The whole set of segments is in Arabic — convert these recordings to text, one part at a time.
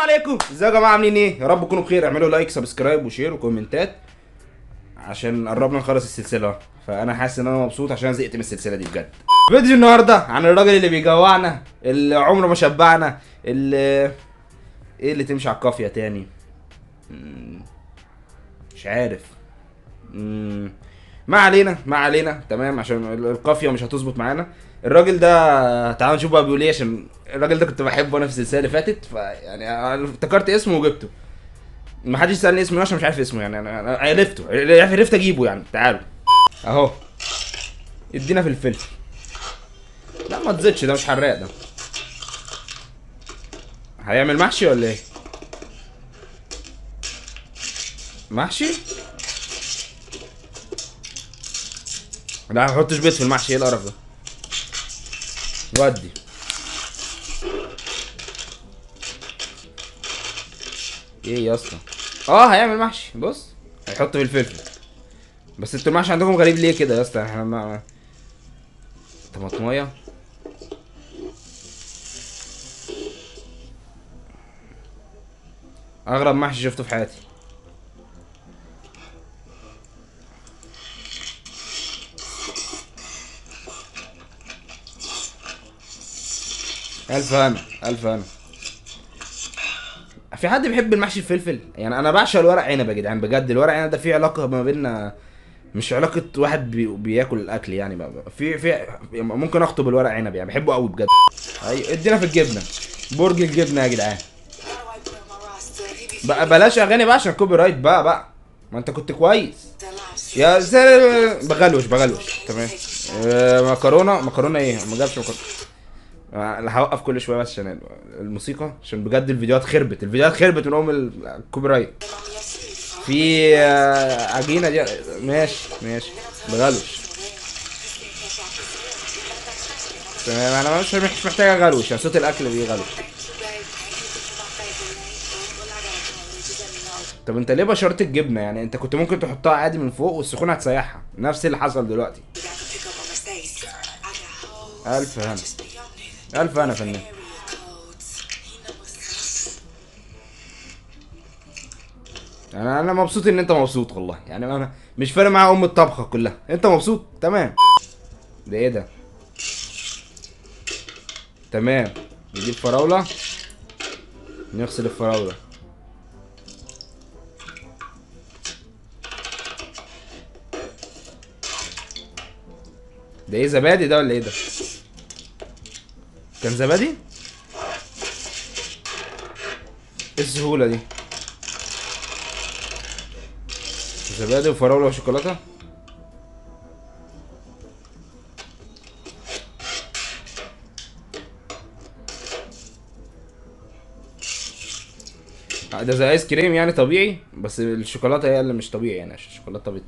عليكم، ازيكم يا جماعه؟ عاملين ايه؟ يا رب تكونوا بخير. اعملوا لايك سبسكرايب وشير وكومنتات عشان قربنا نخلص السلسله. فانا حاسس ان انا مبسوط عشان زهقت من السلسله دي بجد. فيديو النهارده عن الراجل اللي بيجوعنا، اللي عمره ما شبعنا، اللي ايه اللي تمشي على القافيه تاني. مش عارف. ما علينا ما علينا، تمام، عشان القافيه مش هتظبط معانا. الراجل ده تعالوا نشوف بقى بيقول ايه، عشان الراجل ده كنت بحبه انا في السلسله اللي فاتت، فيعني أنا افتكرت اسمه وجبته. ما حدش سالني اسمه عشان مش عارف اسمه، يعني انا عرفت اجيبه يعني. تعالوا اهو، ادينا في الفلفل. لا ما تزيدش، ده مش حراق ده. هيعمل محشي ولا ايه؟ محشي؟ لا ما احطش بيض في المحشي، ايه القرف ده؟ ودي ايه يا اسطى؟ هيعمل محشي. بص، هيحط في الفلفل. بس انتوا المحشي عندكم غريب ليه كده يا اسطى؟ احنا ما طماطمايه. اغرب محشي شفته في حياتي. الف هنا الف هنا. في حد بيحب المحشي الفلفل؟ يعني انا بعشق الورق عنب يا جدعان، بجد الورق عنب ده فيه علاقه ما بيننا، مش علاقه واحد بياكل الاكل يعني. في ممكن اخطب الورق عنب، يعني بحبه قوي بجد. ايوه ادينا في الجبنه، برج الجبنه يا جدعان. بقى بلاش اغاني بقى عشان كوبي رايت بقى. ما انت كنت كويس يا بغلوش تمام. مكرونه ايه؟ ما جابش مكرونه. انا هوقف كل شويه بس عشان الموسيقى، عشان بجد الفيديوهات خربت من الكوبي رايت. في عجينه دي. ماشي بغلوش. تمام، انا مش محتاج اغلوش، يعني صوت الاكل بيغلوش. طب انت ليه بشرت الجبنه؟ يعني انت كنت ممكن تحطها عادي من فوق والسخونه هتسيحها، نفس اللي حصل دلوقتي. الف هنا الف هنا فنان. انا مبسوط ان انت مبسوط والله، يعني انا مش فارق معايا الطبخه كلها، انت مبسوط تمام. ده ايه ده؟ تمام، نجيب فراوله، نغسل الفراوله. ده ايه، زبادي ده ولا ايه ده؟ كان زبادي؟ ايه السهوله دي؟ زبادي وفراوله وشوكولاته. ده زي ايس كريم يعني طبيعي، بس الشوكولاته هي اللي مش طبيعي يعني، عشان الشوكولاته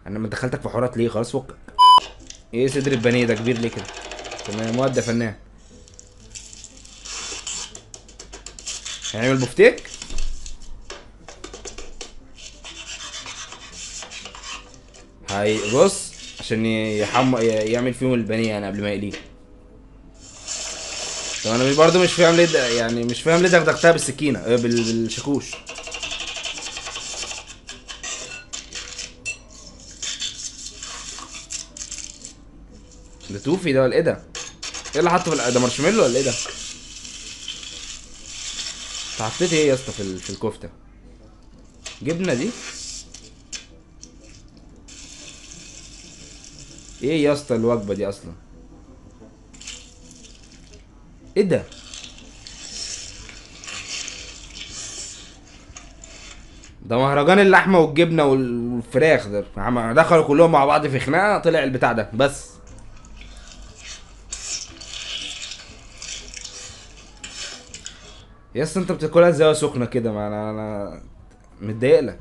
انا ما دخلتك في حوارات ليه؟ خلاص فك. ايه صدر البانيه ده كبير ليه كده؟ تمام، ودي فنان. هنعمل بفتيك. بص، عشان يعمل فيهم البانيه يعني قبل ما يقليه. طب انا برضه مش فاهم ليه يعني مش فاهم ليه دغدغتها بالسكينه بالشاكوش. ده توفي ده ولا ايه ده؟ ايه اللي حاطه ده مارشميلو ولا ايه ده؟ انت حطيت ايه يا اسطى في الكفته؟ جبنه دي؟ ايه يا اسطى الوجبه دي اصلا؟ ايه ده؟ ده مهرجان اللحمه والجبنه والفراخ ده، دخلوا كلهم مع بعض في خناقه، طلع البتاع ده بس. يا اسطى انت بتاكلها ازاي سخنه كده؟ ما انا متضايق لك.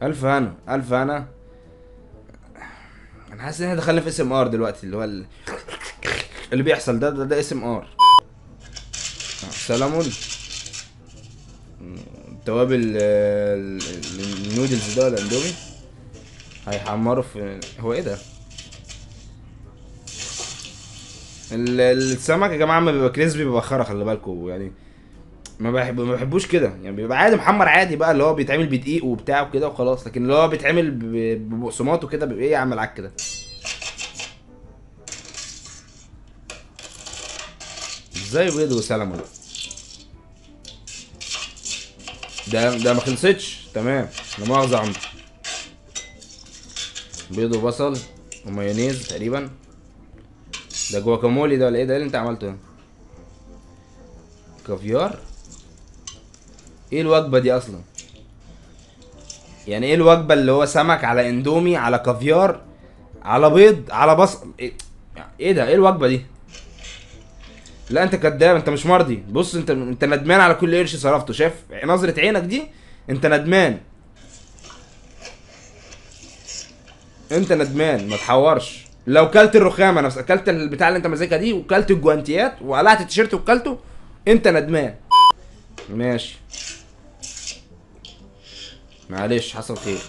الف هنا الف هنا. انا حاسس ان احنا دخلنا في اس ام ار دلوقتي، اللي هو اللي بيحصل ده اس ام ار. سلمون. توابل النودلز ده ولا اندومي. هيحمروا في، هو ايه ده؟ السمك يا جماعه ما بيبقى كريسبي بيبقى خرا، خلي بالكوا يعني. ما بحبوش كده يعني، بيبقى عادي محمر عادي بقى، اللي هو بيتعمل بدقيق وبتاع وكده وخلاص، لكن اللي هو بيتعمل ببقسماط وكده بيبقى ايه يا عم العك كده. ازاي بيض وسلمون؟ ده ما خلصتش تمام. لا مؤاخذة يا عم. بيض وبصل ومايونيز تقريبا. ده جواكامولي ده ولا ايه ده؟ إيه اللي انت عملته ده؟ كافيار؟ ايه الوجبة دي اصلا؟ يعني ايه الوجبة اللي هو سمك على اندومي على كافيار على بيض على بصل؟ ايه؟ ايه ده؟ ايه الوجبة دي؟ لا انت كداب، انت مش مرضي. بص انت ندمان على كل قرش صرفته، شايف نظرة عينك دي؟ انت ندمان. انت ندمان ما تحورش. لو كلت الرخامه نفسها، كلت البتاع اللي انت ماسكها دي وكلت الجوانتيات وقلعت التيشيرت وكلته، انت ندمان. ماشي، معلش حصل خير.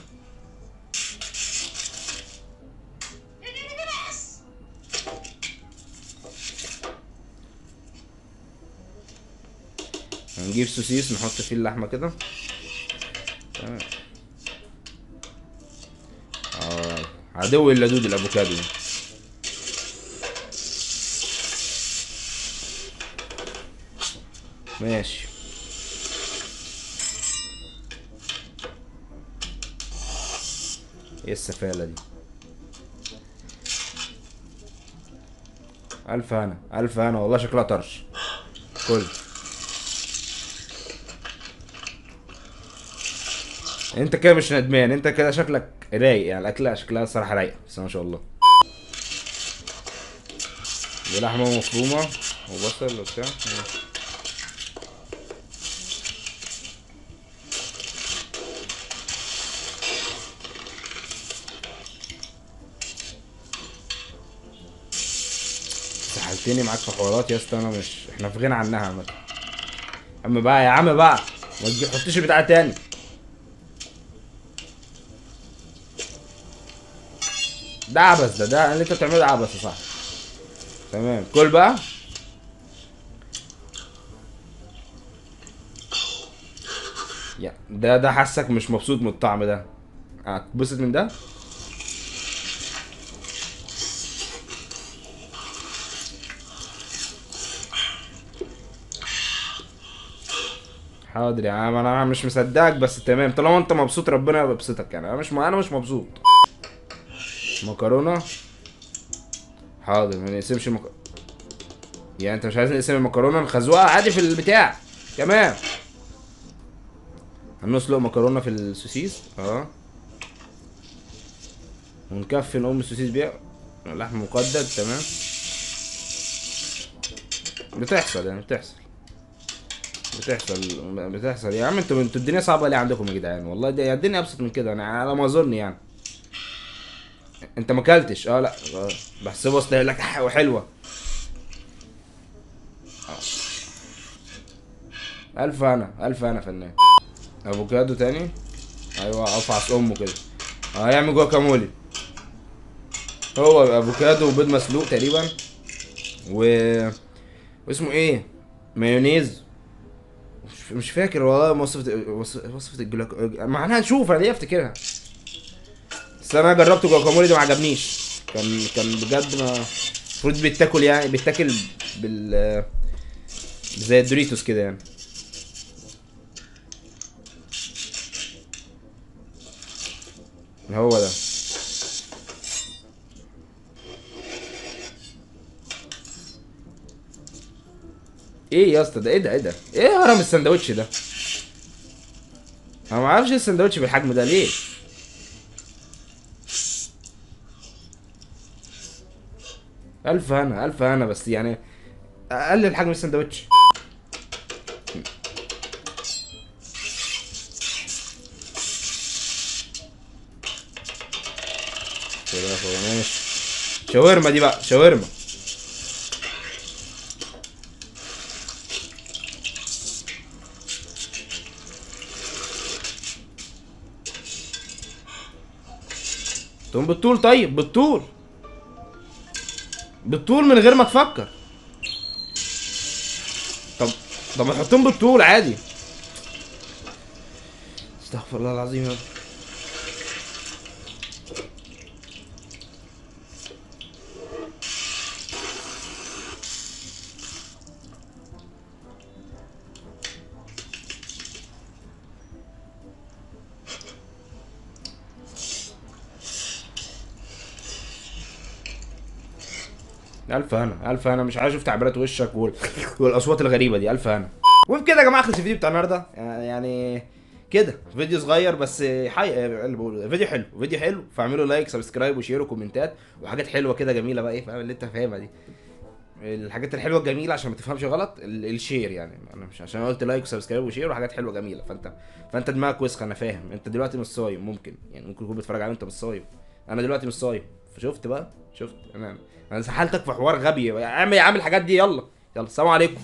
هنجيب سوسيس نحط فيه اللحمه كده. تمام. عدو اللدود الافوكادو ده. ماشي. ايه السفاله دي؟ الف هنا الف هنا والله، شكلها طرش. كل انت كده مش ندمان، انت كده شكلك رايق يعني، الاكله شكلها الصراحه رايقه بس ما شاء الله. دي لحمه مفرومه وبصل وبتاع. سحلتني معاك في حوارات يا اسطى، انا مش، احنا في غنى عنها عامة. اما بقى يا عم بقى، ما تحطش البتاع تاني. ده عبث، ده اللي انت بتعمله ده عبث يا صاحبي. تمام كل بقى. يا ده حاسك مش مبسوط من الطعم ده، هتبسط من ده. حاضر يا عم، انا مش مصدقك بس تمام، طالما انت مبسوط ربنا يبسطك يعني، انا مش مبسوط. مكرونه. حاضر ما نقسمش يعني انت مش عايز نقسم المكرونه نخزوها عادي في البتاع كمان. هنسلق مكرونه في السوسيس ونكفي نقوم السوسيس بيها. لحم مقدد تمام. بتحصل يعني، بتحصل يا عم. انتوا الدنيا صعبه ليه عندكم يا جدعان؟ والله دي الدنيا ابسط من كده انا على ما اظن يعني. انت ما اكلتش؟ لا بحسبه اصل يقول لك حلوه. الف انا الف انا فنان. افوكادو تاني. ايوه افعص امه كده. هيعمل جوا كامولي. هو افوكادو وبيض مسلوق تقريبا و واسمه ايه، مايونيز. مش فاكر والله وصفة الجلاك، معناها نشوف انا ليه افتكرها. بس انا جربت جواكامولي ده ما عجبنيش. كان بجد ما المفروض بيتاكل يعني، بيتاكل بال زي الدوريتوس كده يعني. هو ده. ايه يا اسطى ده؟ ايه هرم السندوتش ده؟ انا ما اعرفش ايه السندوتش بالحجم ده ليه. الف هنا الف هنا بس يعني اقلل حجم السندوتش. ماشي. شاورما دي بقى شاورما. تقوم بالطول، طيب بالطول. بالطول من غير ما تفكر. طب طب حطهم بالطول عادي. استغفر الله العظيم يا رب. الف هنا الف هنا، مش عايز اشوف تعبيرات وشك والاصوات الغريبه دي. الف هنا. وبكده يا جماعه خلص الفيديو بتاع النهارده، يعني كده فيديو صغير بس اللي بقوله فيديو حلو، فيديو حلو، فاعملوا لايك سبسكرايب وشير وكومنتات وحاجات حلوه كده جميله بقى، ايه فاهم اللي انت فاهمها دي، الحاجات الحلوه الجميله عشان ما تفهمش غلط، الشير يعني، انا مش عشان قلت لايك وسبسكرايب وشير وحاجات حلوه جميله، فانت دماغك وسخه، انا فاهم انت دلوقتي مش صايم، ممكن يعني ممكن تكون بتتفرج عليه وانت مش صايم، انا دلوقتي مش صايم، فشفت بقى، شفت انا سحلتك في حوار غبي، اعمل الحاجات دي، يلا يلا، السلام عليكم.